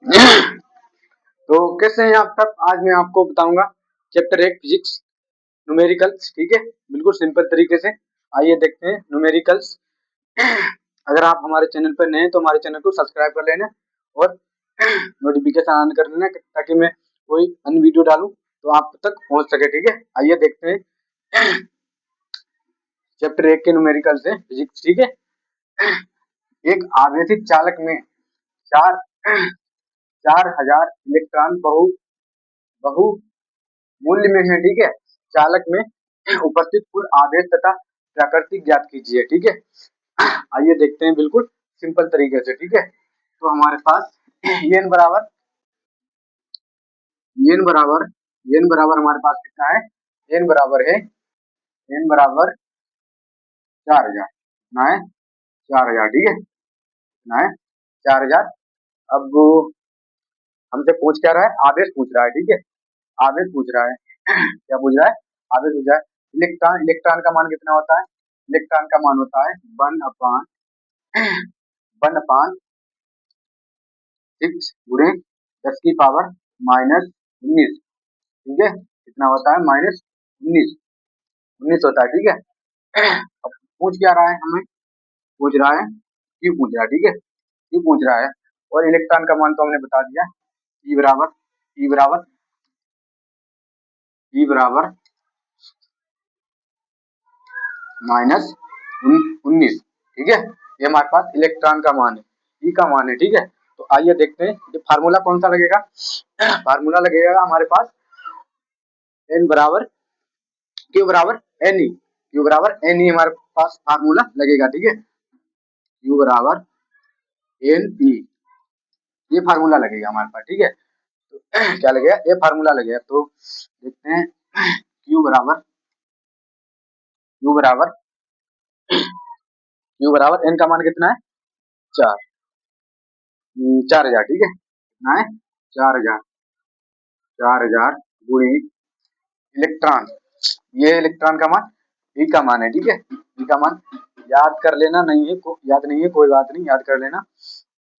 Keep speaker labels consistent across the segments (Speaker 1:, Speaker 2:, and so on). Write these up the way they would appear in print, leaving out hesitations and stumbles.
Speaker 1: तो कैसे हैं आप सब? आज मैं आपको बताऊंगा चैप्टर 1 फिजिक्स न्यूमेरिकल्स। ठीक है, बिल्कुल सिंपल तरीके से। आइए देखते हैं न्यूमेरिकल्स। अगर आप हमारे चैनल पर नए हैं तो हमारे चैनल को सब्सक्राइब कर लेना और नोटिफिकेशन ऑन कर लेना ताकि मैं कोई अन्य वीडियो डालूं तो आप तक पहुंच सके। ठीक है, आइए देखते हैं चैप्टर 1 के न्यूमेरिकल्स है फिजिक्स। ठीक है, एक आवेशित चालक में चार 4000 इलेक्ट्रॉन बहु बहु मूल्य में है। ठीक है, चालक में उपस्थित कुल आवेश तथा प्राकृतिक ज्ञात कीजिए। ठीक है, आइए देखते हैं बिल्कुल सिंपल तरीके से। ठीक है, तो हमारे पास एन बराबर हमारे पास कितना है? एन बराबर है 4000 ना है 4000। ठीक है ना है 4000। अब हमसे पूछ क्या रहा है? आवेश पूछ रहा है। ठीक है, आवेश पूछ रहा है। क्या पूछ रहा है? आवेश पूछ रहा है। इलेक्ट्रॉन का मान कितना होता है? इलेक्ट्रॉन का मान होता है 1/6 गुणे 10⁻⁻19। ठीक है, कितना होता है? -19 19 होता है। ठीक है, अब पूछ क्या रहा है? हमें पूछ रहा है क्यों पूछ रहा है। ठीक है, क्यों पूछ रहा है? और इलेक्ट्रॉन का मान तो हमने बता दिया, ई बराबर ई बराबर ई बराबर -19। ठीक है, ये हमारे पास इलेक्ट्रॉन का मान है, ई का मान है। ठीक है, तो आइए देखते हैं ये फार्मूला कौन सा लगेगा। फार्मूला लगेगा हमारे पास एन बराबर क्यू बराबर एन ई हमारे पास फार्मूला लगेगा। ठीक है, क्यू बराबर एन ई, ये फार्मूला लगेगा हमारे पास। ठीक है, तो क्या लगेगा? ये फार्मूला लगेगा। तो देखते हैं क्यू बराबर क्यू बराबर क्यू बराबर एन का मान कितना है? 4 4000। ठीक है ना है 4000 गुणे इलेक्ट्रॉन, ये इलेक्ट्रॉन का मान ई का मान है। ठीक है, ई का मान याद कर लेना, नहीं है याद नहीं है कोई बात नहीं, याद कर लेना।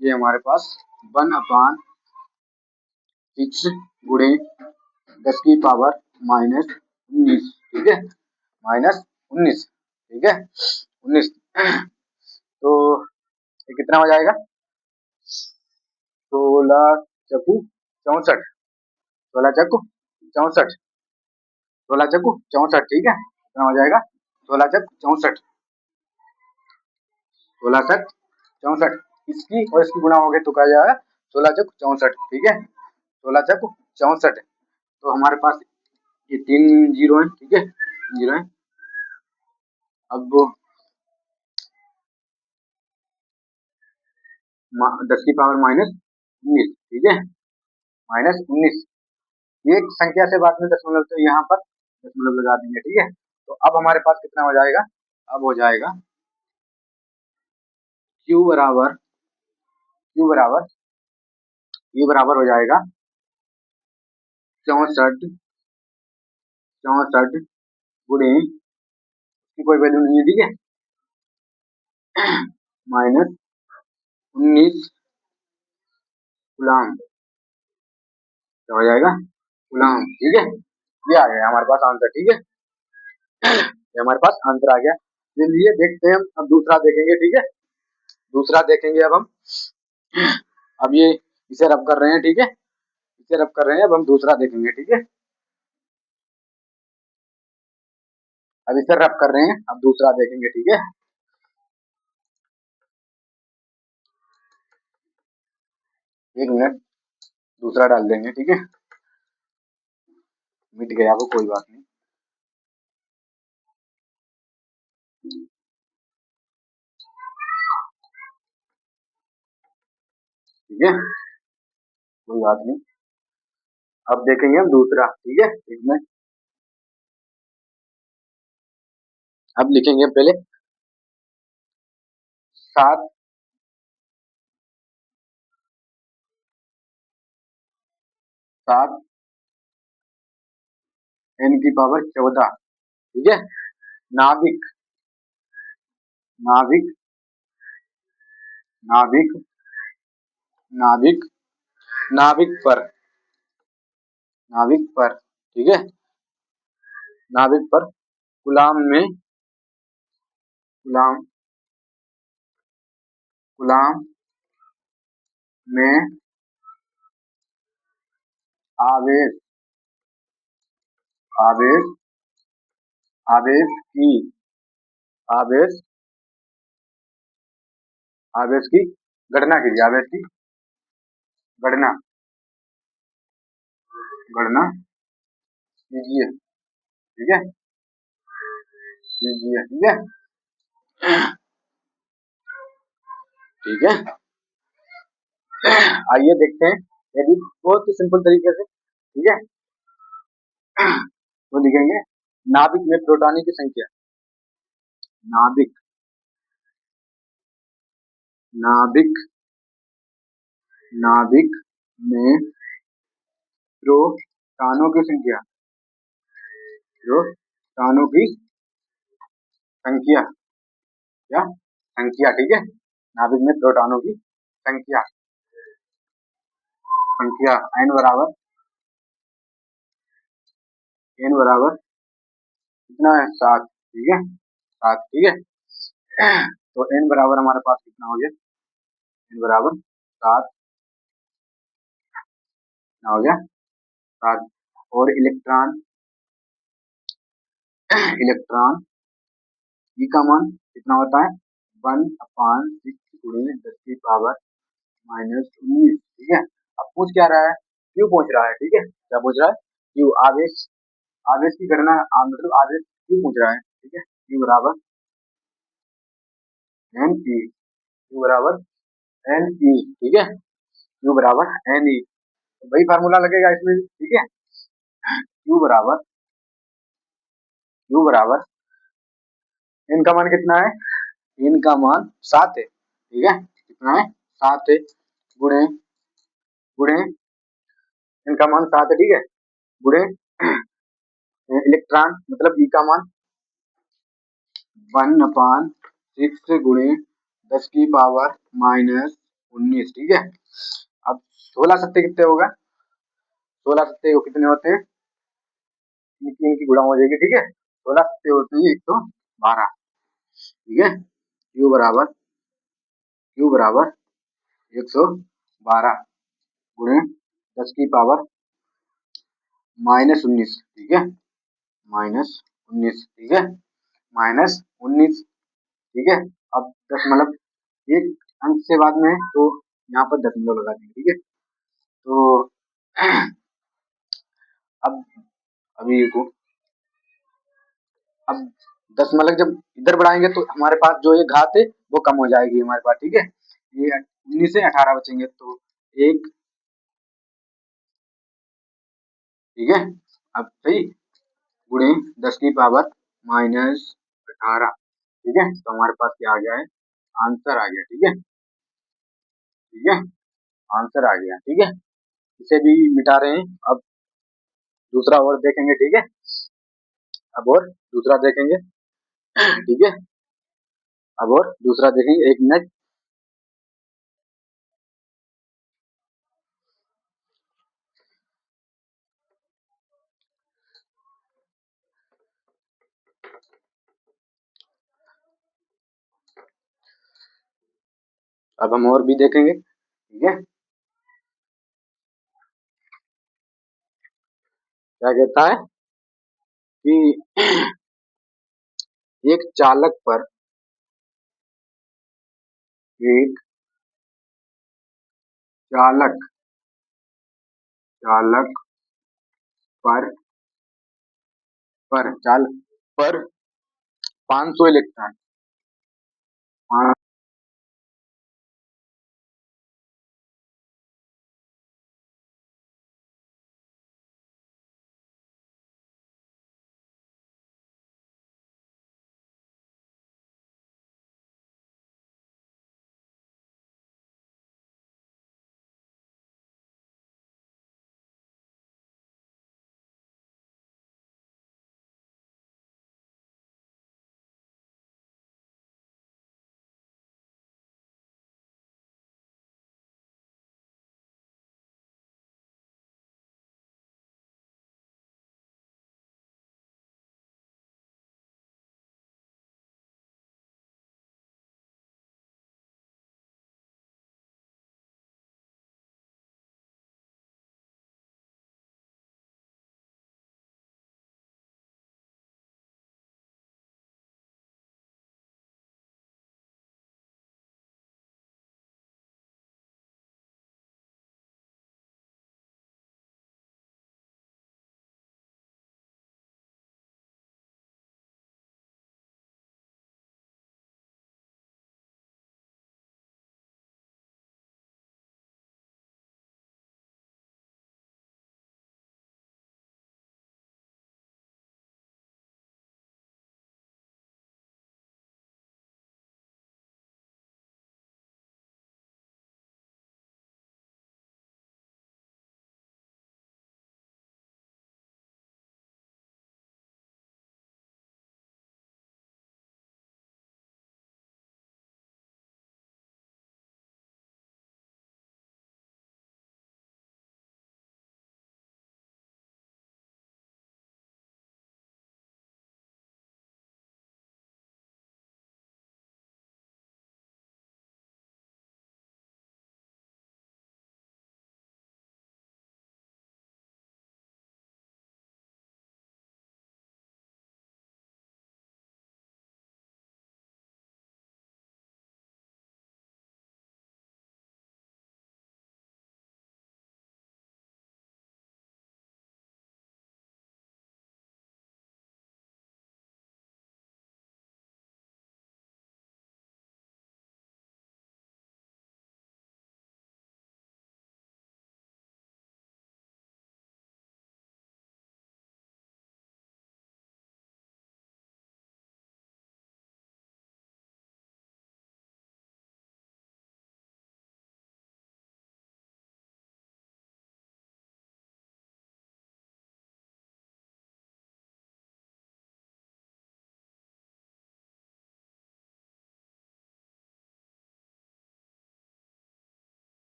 Speaker 1: ये हमारे पास 1/6 गुणे 10⁻⁻19। ठीक है, -19। ठीक है 19। तो ये कितना हो जाएगा? 16×64 16×64 16×64। ठीक है, कितना हो जाएगा? 16×64 16×64। इसकी और इसकी गुणा हो गए तो क्या जाएगा? 16×64। ठीक है, 16×64। तो हमारे पास ये 3 जीरो है। ठीक है, जीरो है। अब 10⁻⁻19। ठीक है, -19। एक संख्या से बाद में दशमलव तो यहाँ पर दशमलव लगा देंगे। ठीक है, तो अब हमारे पास कितना हो जाएगा? अब हो जाएगा क्यू बराबर क्यू बराबर क्यू बराबर हो जाएगा 64 गुणे की कोई वैल्यू नहीं है। ठीक है, -19 गुलाम क्या हो जाएगा? गुलाम। ठीक है, ये आ गया हमारे पास आंसर। ठीक है, ये हमारे पास आंसर आ गया। चलिए देखते हैं हम अब दूसरा देखेंगे। ठीक है, दूसरा देखेंगे अब हम। अब ये इसे रब कर रहे हैं। ठीक है, इसे रब कर रहे हैं। अब हम दूसरा देखेंगे। ठीक है, अब इसे रब कर रहे हैं, अब दूसरा देखेंगे। ठीक है, एक मिनट दूसरा डाल देंगे। ठीक है, मिट गया वो, कोई बात नहीं। ठीक है, कोई बात नहीं। अब देखेंगे हम दूसरा। ठीक है, एक मिनट। अब लिखेंगे पहले 7 7 n की पावर 14। ठीक है, नाभिक नाभिक नाभिक नाभिक नाभिक पर, नाभिक पर, ठीक है, नाभिक पर कूलाम में, कूलाम, कूलाम में आवेश, आवेश, आवेश की, आवेश, आवेश की गणना कीजिए, आवेश की गणना, गणना कीजिए, ठीक है, कीजिए, ठीक है, ठीक है। आइए देखते हैं, ये भी बहुत ही सिंपल तरीके से, ठीक है, तो लिखेंगे नाभिक में प्रोटॉनों की संख्या, नाभिक, नाभिक, नाभिक में प्रोटॉनों की संख्या, प्रोटॉनों की संख्या, क्या संख्या, ठीक है, नाभिक में प्रोटॉनों की संख्या, संख्या n बराबर, n बराबर कितना है 7, ठीक है, 7, ठीक है, तो n बराबर हमारे पास कितना हो गया, n बराबर 7 कितना हो गया, 7, और इलेक्ट्रॉन, इलेक्ट्रॉन ई का मान कितना होता है 1/6 गुणे 10 की पावर -19, ठीक है। अब पूछ क्या रहा है, क्यों पूछ रहा है, ठीक है, क्या पूछ रहा है, क्यों, आवेश, आवेश की गणना, मतलब आवेश क्यों पूछ रहा है, ठीक है, क्यू बराबर एन ई, क्यू बराबर एन ई, ठीक है, क्यू बराबर एन ई, तो वही फार्मूला लगेगा इसमें, ठीक है, क्यू बराबर, क्यू बराबर एन का मान कितना है, एन का मान 7 है, ठीक है, कितना है 7 है, गुणे, गुणे एन का मान 7 है, ठीक है, गुणे इलेक्ट्रॉन मतलब ई का मान 1/6 गुणे 10 की पावर -19, ठीक है। अब 16 सत्ते कितने होगा, 16 सत्ते कितने होते हैं, इनकी गुणा हो जाएगी, ठीक है, 16 सत्ते होते हैं 112, ठीक है, क्यू बराबर, क्यू बराबर 112 गुणे 10 की पावर -19, ठीक है, -19, ठीक है, -19, ठीक है। अब दशमलव एक अंक से बाद में है, तो यहाँ पर दशमलव लगा देंगे, ठीक है, तो अब अभी को, अब दशमलव जब इधर बढ़ाएंगे तो हमारे पास जो ये घात है वो कम हो जाएगी हमारे पास, ठीक है, ये 19 से 18 बचेंगे, तो एक, ठीक है, अब सही, गुणे 10 की पावर -18, ठीक है, तो हमारे पास क्या आ गया है, आंसर आ गया, ठीक है, ठीक है, आंसर आ गया, ठीक है, इसे भी मिटा रहे हैं, अब दूसरा और देखेंगे, ठीक है, अब और दूसरा देखेंगे, ठीक है, अब और दूसरा देखेंगे, 1 मिनट, अब हम और भी देखेंगे, ठीक है, क्या कहता है कि एक चालक पर, एक चालक, चालक पर, चालक पर 500 इलेक्ट्रॉन,